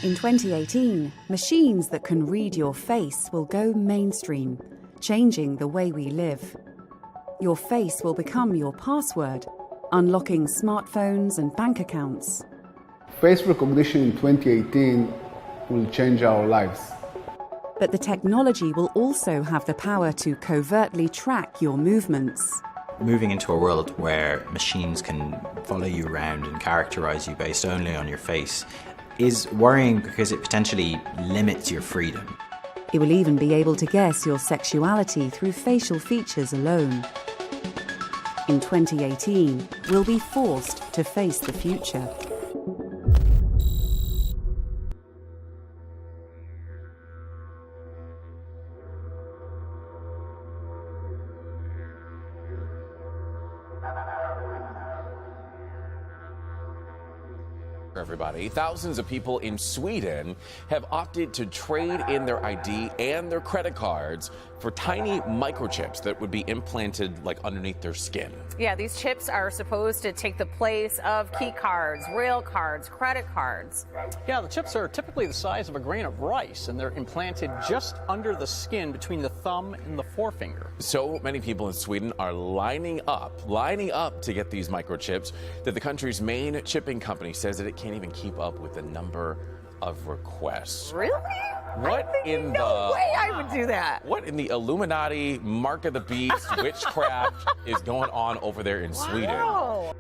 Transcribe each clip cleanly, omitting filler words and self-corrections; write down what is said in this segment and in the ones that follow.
In 2018, machines that can read your face will go mainstream, changing the way we live. Your face will become your password, unlocking smartphones and bank accounts. Face recognition in 2018 will change our lives. But the technology will also have the power to covertly track your movements. Moving into a world where machines can follow you around and characterize you based only on your face is worrying because it potentially limits your freedom. It will even be able to guess your sexuality through facial features alone. In 2018, we'll be forced to face the future. Everybody, thousands of people in Sweden have opted to trade in their ID and their credit cards for tiny microchips that would be implanted like underneath their skin. Yeah, these chips are supposed to take the place of key cards, rail cards, credit cards. Yeah, the chips are typically the size of a grain of rice, and they're implanted just under the skin between the thumb and the forefinger. So many people in Sweden are lining up to get these microchips that the country's main shipping company says that it can't even keep up with the number of requests. Really? What in no way I would do that. What in the Illuminati, Mark of the Beast, witchcraft is going on over there in Sweden? Wow.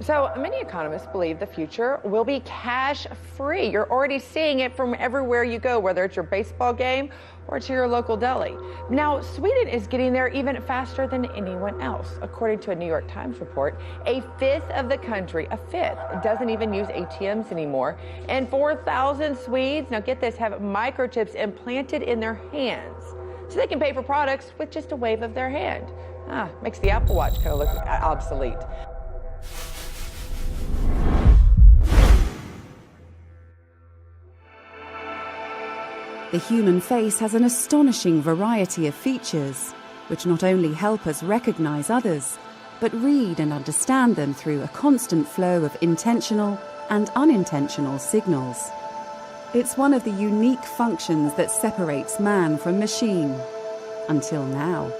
So many economists believe the future will be cash-free. You're already seeing it from everywhere you go, whether it's your baseball game or to your local deli. Now, Sweden is getting there even faster than anyone else. According to a New York Times report, a fifth of the country, doesn't even use ATMs anymore. And 4,000 Swedes, now get this, have microchips implanted in their hands so they can pay for products with just a wave of their hand. Makes the Apple Watch kind of look obsolete. The human face has an astonishing variety of features, which not only help us recognize others, but read and understand them through a constant flow of intentional and unintentional signals. It's one of the unique functions that separates man from machine, until now.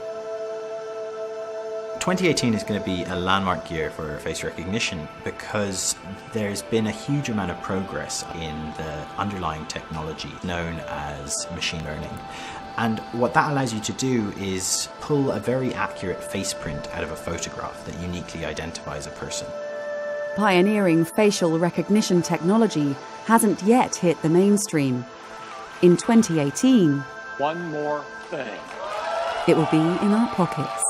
2018 is going to be a landmark year for face recognition because there's been a huge amount of progress in the underlying technology known as machine learning. And what that allows you to do is pull a very accurate face print out of a photograph that uniquely identifies a person. Pioneering facial recognition technology hasn't yet hit the mainstream. In 2018, One more thing. it will be in our pockets.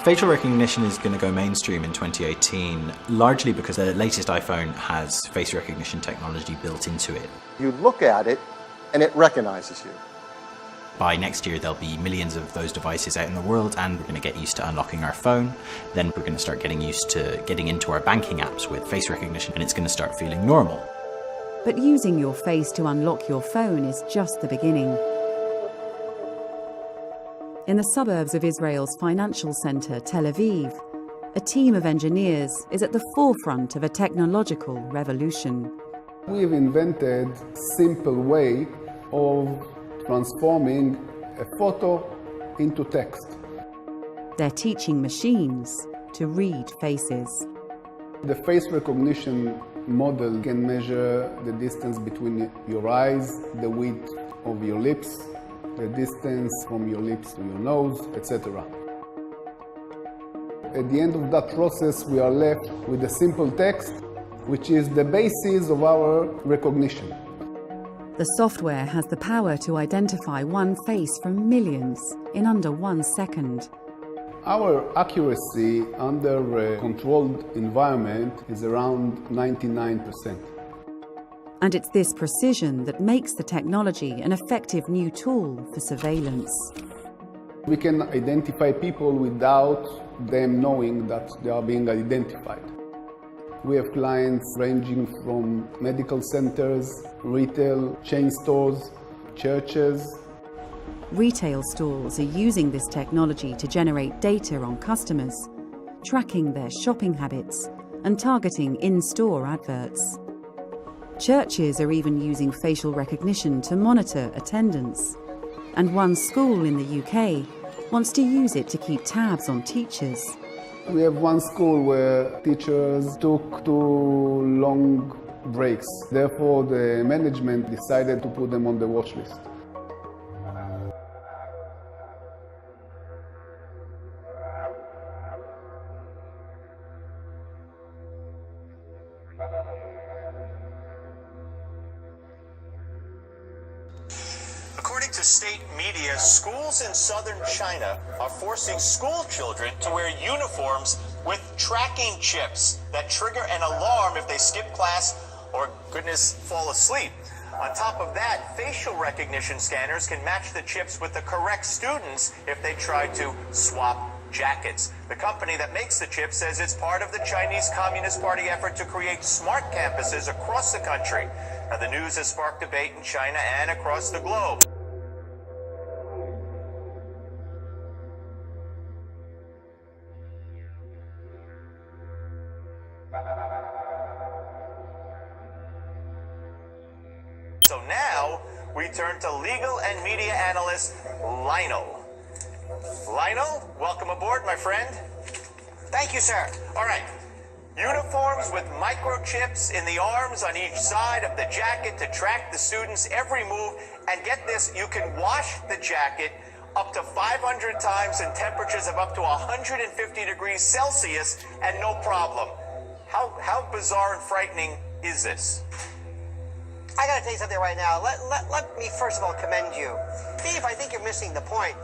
Facial recognition is going to go mainstream in 2018, largely because the latest iPhone has face recognition technology built into it. You look at it, and it recognizes you. By next year, there'll be millions of those devices out in the world, and we're going to get used to unlocking our phone. Then we're going to start getting used to getting into our banking apps with face recognition, and it's going to start feeling normal. But using your face to unlock your phone is just the beginning. In the suburbs of Israel's financial centre, Tel Aviv, a team of engineers is at the forefront of a technological revolution. We've invented a simple way of transforming a photo into text. They're teaching machines to read faces. The face recognition model can measure the distance between your eyes, the width of your lips, the distance from your lips to your nose, etc. At the end of that process, we are left with a simple text, which is the basis of our recognition. The software has the power to identify one face from millions in under 1 second. Our accuracy under a controlled environment is around 99%. And it's this precision that makes the technology an effective new tool for surveillance. We can identify people without them knowing that they are being identified. We have clients ranging from medical centers, retail, chain stores, churches. Retail stores are using this technology to generate data on customers, tracking their shopping habits and targeting in-store adverts. Churches are even using facial recognition to monitor attendance. And one school in the UK wants to use it to keep tabs on teachers. We have one school where teachers took 2 long breaks. Therefore, the management decided to put them on the watch list. According to state media, schools in southern China are forcing school children to wear uniforms with tracking chips that trigger an alarm if they skip class or, goodness, fall asleep. On top of that, facial recognition scanners can match the chips with the correct students if they try to swap jackets. The company that makes the chip says it's part of the Chinese Communist Party effort to create smart campuses across the country. Now, the news has sparked debate in China and across the globe. So now we turn to legal and media analyst Lionel. Lionel, welcome aboard, my friend. Thank you, sir. All right. Uniforms with microchips in the arms on each side of the jacket to track the students' every move. And get this, you can wash the jacket up to 500 times in temperatures of up to 150 degrees Celsius and no problem. How bizarre and frightening is this? I got to tell you something right now. Let me first of all commend you. Steve, I think you're missing the point.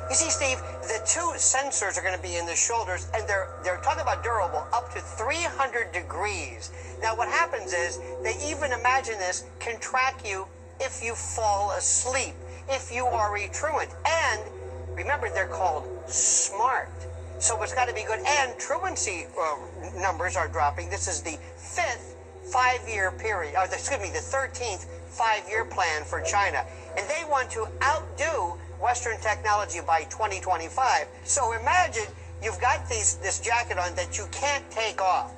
You see, Steve, the 2 sensors are going to be in the shoulders, and they're talking about durable up to 300 degrees. Now, what happens is they even imagine this can track you if you fall asleep, if you are a truant. And remember, they're called smart. So it's got to be good. And truancy numbers are dropping. This is the 5th 5-year period, or the 13th 5-year plan for China. And they want to outdo Western technology by 2025. So imagine you've got this jacket on that you can't take off.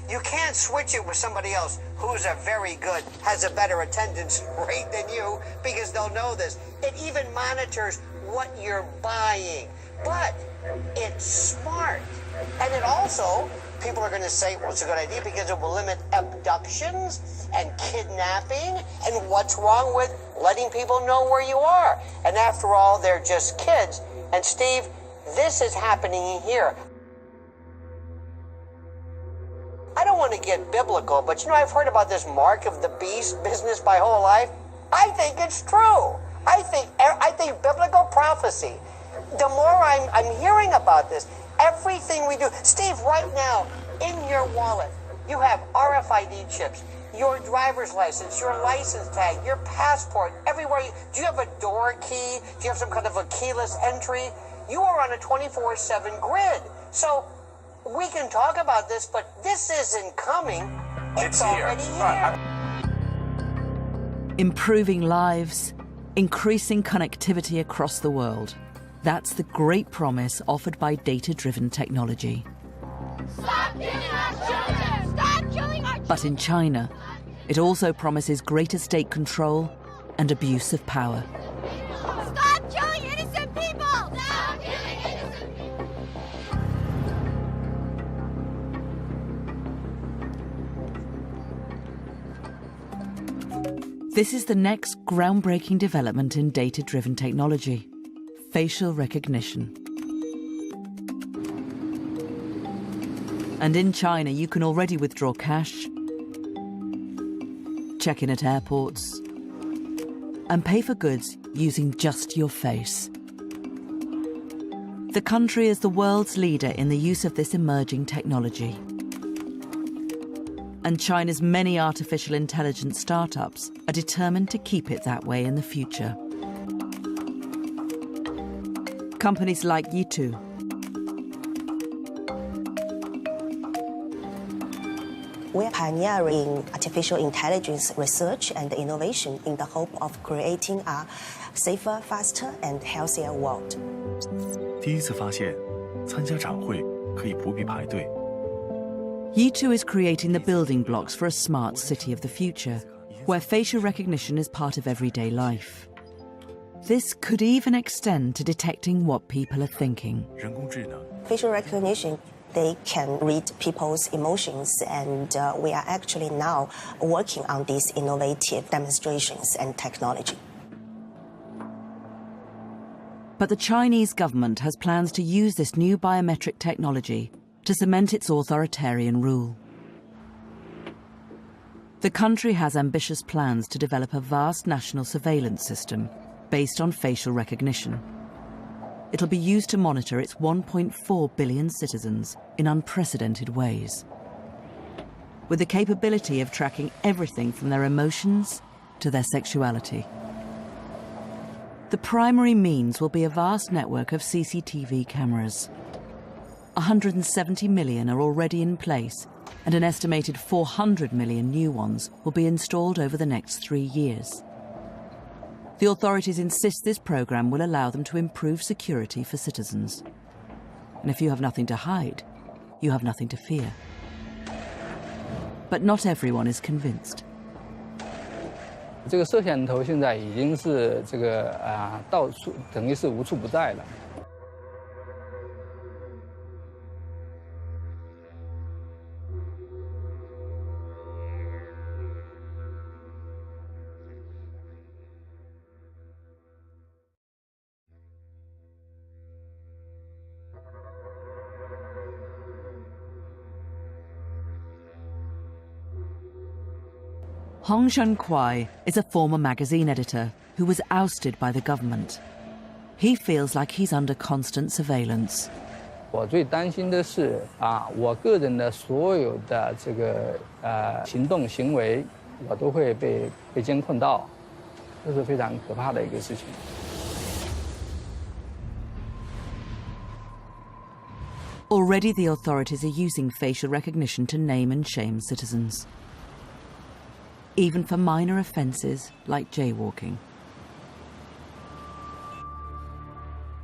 You can't switch it with somebody else who's has a better attendance rate than you, because they'll know this. It even monitors what you're buying. But it's smart. And it also, people are going to say, well, it's a good idea because it will limit abductions and kidnapping. And what's wrong with letting people know where you are? And after all, they're just kids. And Steve, this is happening here. I don't want to get biblical, but I've heard about this mark of the beast business my whole life. I think it's true. I think biblical prophecy. The more I'm hearing about this, everything we do. Steve, right now, in your wallet, you have RFID chips, your driver's license, your license tag, your passport, everywhere. Do you have a door key? Do you have some kind of a keyless entry? You are on a 24/7 grid. So we can talk about this, but this isn't coming. It's already here. Improving lives, increasing connectivity across the world. That's the great promise offered by data-driven technology. Stop killing our children! Stop killing our children! But in China, it also promises greater state control and abuse of power. Stop killing innocent people! Stop killing innocent people! This is the next groundbreaking development in data-driven technology: facial recognition. And in China, you can already withdraw cash, check in at airports, and pay for goods using just your face. The country is the world's leader in the use of this emerging technology. And China's many artificial intelligence startups are determined to keep it that way in the future. Companies like Yitu, pioneering artificial intelligence research and innovation in the hope of creating a safer, faster, and healthier world. 第一次发现，参加展会可以不必排队。U2 is creating the building blocks for a smart city of the future, where facial recognition is part of everyday life. This could even extend to detecting what people are thinking. 人工智能 Facial recognition, they can read people's emotions, and we are actually now working on these innovative demonstrations and technology. But the Chinese government has plans to use this new biometric technology to cement its authoritarian rule. The country has ambitious plans to develop a vast national surveillance system based on facial recognition. It'll be used to monitor its 1.4 billion citizens in unprecedented ways, with the capability of tracking everything from their emotions to their sexuality. The primary means will be a vast network of CCTV cameras. 170 million are already in place, and an estimated 400 million new ones will be installed over the next 3 years. The authorities insist this program will allow them to improve security for citizens. And if you have nothing to hide, you have nothing to fear. But not everyone is convinced. 这个摄像头现在已经是到处等于是无处不在了。Hong Shunquai is a former magazine editor who was ousted by the government. He feels like he's under constant surveillance. 我最担心的是我个人的所有的行动行为，我都会被监控到，这是非常可怕的一个事情。Already the authorities are using facial recognition to name and shame citizens, even for minor offences like jaywalking.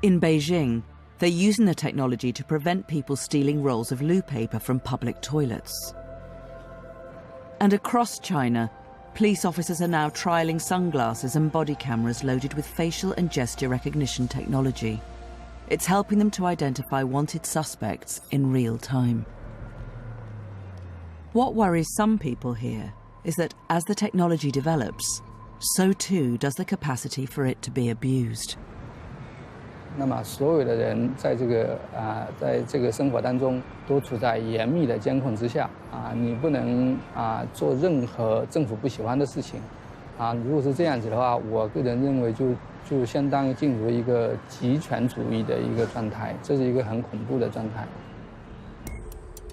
In Beijing, they're using the technology to prevent people stealing rolls of loo paper from public toilets. And across China, police officers are now trialling sunglasses and body cameras loaded with facial and gesture recognition technology. It's helping them to identify wanted suspects in real time. What worries some people here is that as the technology develops, so too does the capacity for it to be abused. 那么所有的人在这个生活当中都处在严密的监控之下你不能做任何政府不喜欢的事情如果是这样子的话，我个人认为就相当于进入一个极权主义的一个状态，这是一个很恐怖的状态。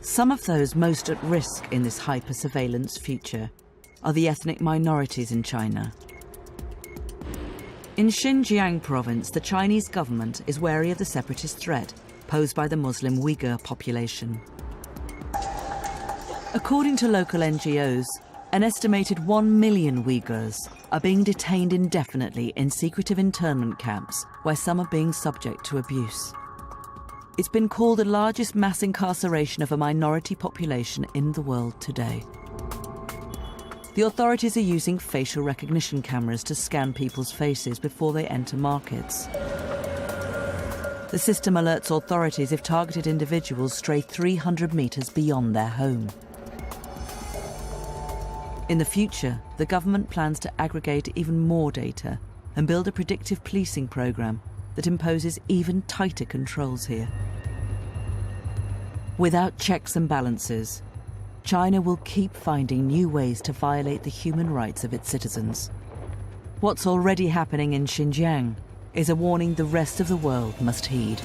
Some of those most at risk in this hyper-surveillance future are the ethnic minorities in China. In Xinjiang province, the Chinese government is wary of the separatist threat posed by the Muslim Uyghur population. According to local NGOs, an estimated 1 million Uyghurs are being detained indefinitely in secretive internment camps where some are being subject to abuse. It's been called the largest mass incarceration of a minority population in the world today. The authorities are using facial recognition cameras to scan people's faces before they enter markets. The system alerts authorities if targeted individuals stray 300 metres beyond their home. In the future, the government plans to aggregate even more data and build a predictive policing programme that imposes even tighter controls here. Without checks and balances, China will keep finding new ways to violate the human rights of its citizens. What's already happening in Xinjiang is a warning the rest of the world must heed.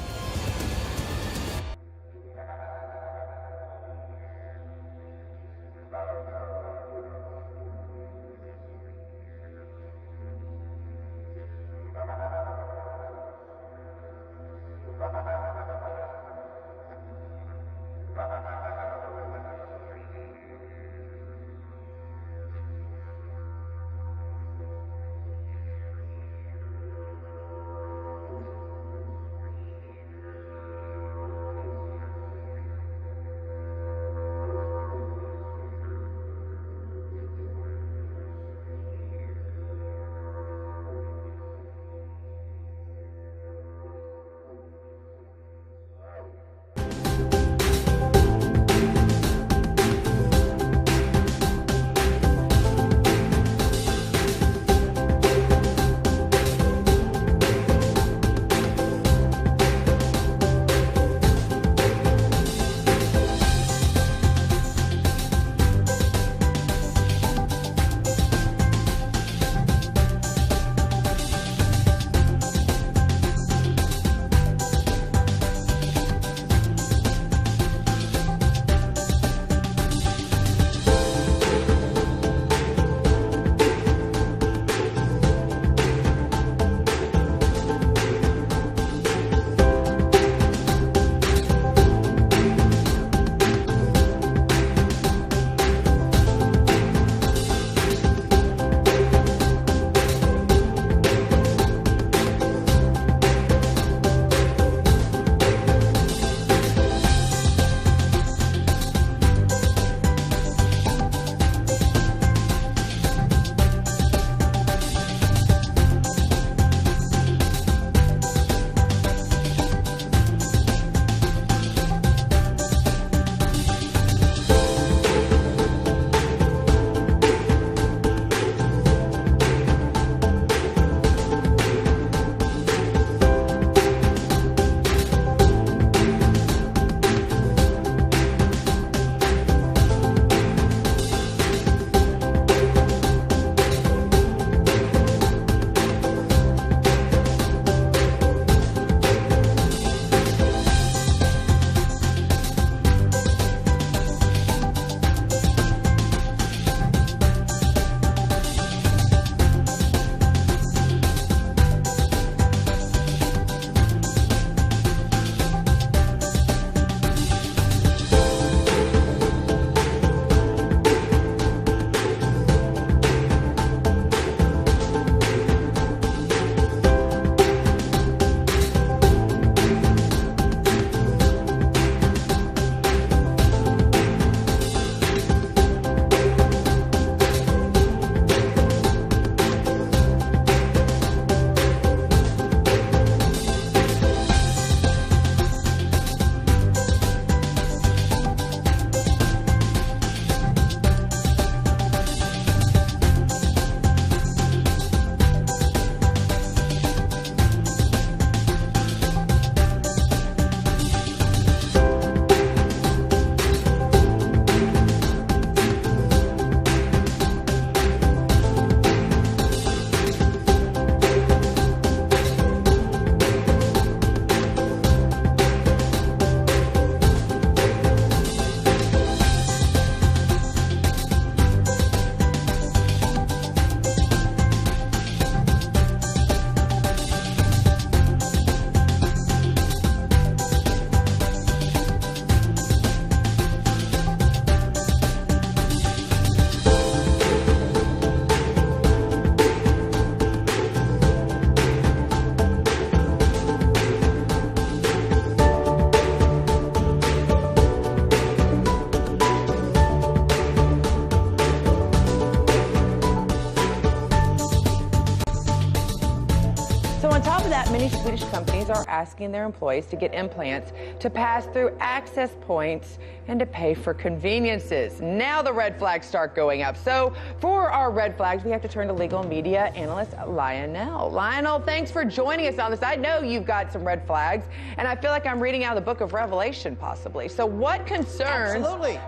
many Swedish companies are asking their employees to get implants to pass through access points and to pay for conveniences. Now the red flags start going up. So for our red flags, we have to turn to legal media analyst Lionel. Lionel, thanks for joining us on this. I know you've got some red flags, and I feel like I'm reading out of the book of Revelation, possibly. So what concerns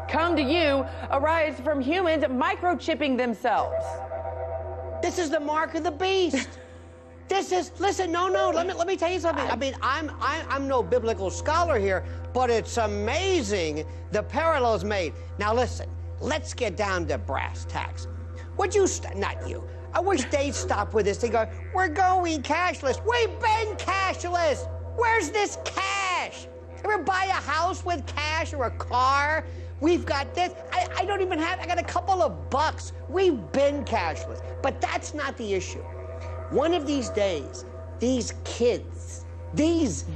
come to you arise from humans microchipping themselves? This is the mark of the beast. This is, listen, no, let me tell you something. I mean, I'm no biblical scholar here, but it's amazing the parallels made. Now listen, let's get down to brass tacks. Would you, not you, I wish they'd stop with this. They go, we're going cashless. We've been cashless. Where's this cash? Ever buy a house with cash or a car? We've got this. I don't even have, I got a couple of bucks. We've been cashless. But that's not the issue. One of these days, these kids,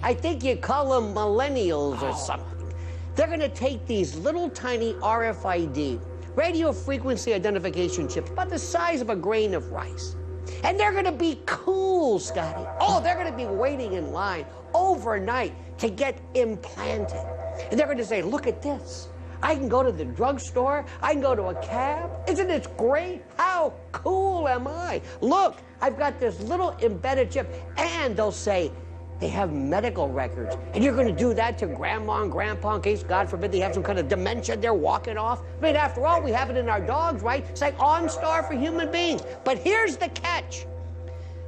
I think you call them millennials or something, they're gonna take these little tiny RFID, radio frequency identification chips, about the size of a grain of rice. And they're gonna be cool, Scotty. Oh, they're gonna be waiting in line overnight to get implanted. And they're gonna say, look at this. I can go to the drugstore. I can go to a cab. Isn't it great? How cool am I? Look, I've got this little embedded chip. And they'll say, they have medical records. And you're going to do that to grandma and grandpa in case, God forbid, they have some kind of dementia they're walking off. I mean, after all, we have it in our dogs, right? It's like OnStar for human beings. But here's the catch.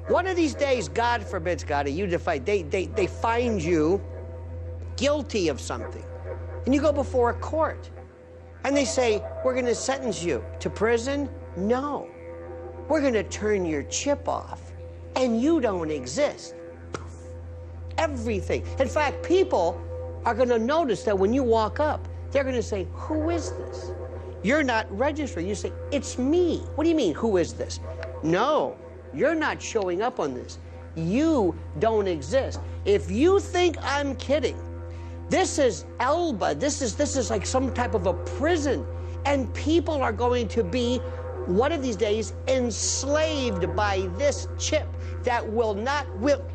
One of these days, God forbid, Scotty, they find you guilty of something. And you go before a court, and they say, we're going to sentence you to prison? No. We're going to turn your chip off, and you don't exist. Everything. In fact, people are going to notice that when you walk up, they're going to say, who is this? You're not registered. You say, it's me. What do you mean, who is this? No, you're not showing up on this. You don't exist. If you think I'm kidding, this is Elba. This is like some type of a prison. And people are going to be, one of these days, enslaved by this chip that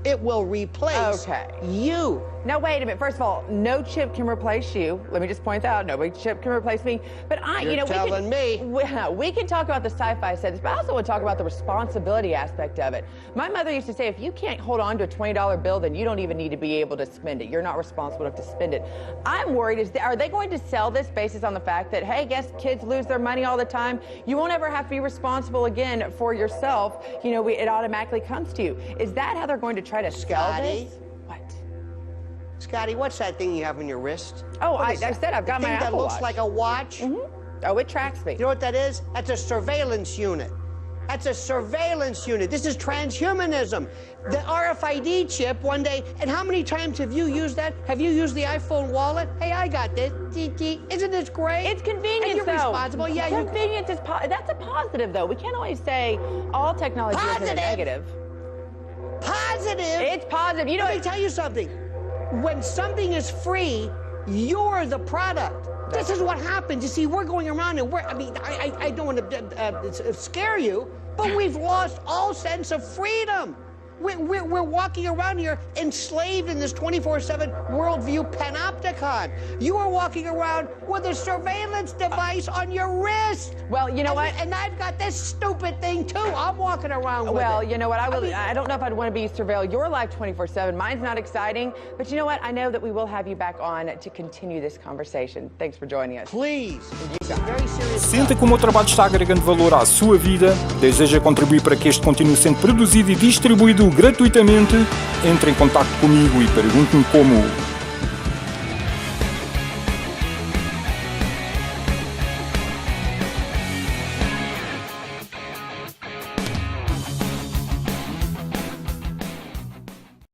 it will replace you. Now, wait a minute. First of all, no chip can replace you. Let me just point that out. No chip can replace me. But You're telling me. We can talk about the sci-fi sets, but I also want to talk about the responsibility aspect of it. My mother used to say, if you can't hold on to a $20 bill, then you don't even need to be able to spend it. You're not responsible enough to spend it. I'm worried, are they going to sell this basis on the fact that, hey, guess kids lose their money all the time? You won't ever have to be responsible again for yourself. You know, it automatically comes to you. Is that how they're going to try to sell this? Scotty, what's that thing you have on your wrist? Oh, I said I've got my Apple that looks Watch. like a watch? Mm-hmm. Oh, it tracks me. You know what that is? That's a surveillance unit. That's a surveillance unit. This is transhumanism. The RFID chip one day, and how many times have you used that? Have you used the iPhone wallet? Hey, I got this. Isn't this great? It's convenient, and you're though. responsible. Yeah, convenience is that's a positive, though. We can't always say all technology is a negative. Positive? It's positive. You know, let me tell you something. When something is free, you're the product. This is what happens. You see, we're going around and I don't want to scare you, but we've lost all sense of freedom. We're walking around here enslaved in this 24/7 worldview panopticon. You are walking around with a surveillance device on your wrist. Well, you know what? And I've got this stupid thing too. I'm walking around with it. Well, you know what? I don't know if I'd want to be surveil your life 24/7. Mine's not exciting, but you know what? I know that we will have you back on to continue this conversation. Thanks for joining us. Please. Sente como o trabalho está agregando valor à sua vida? Deseja contribuir para que este continue sendo produzido e distribuído gratuitamente? Entre em contato comigo e pergunte-me como.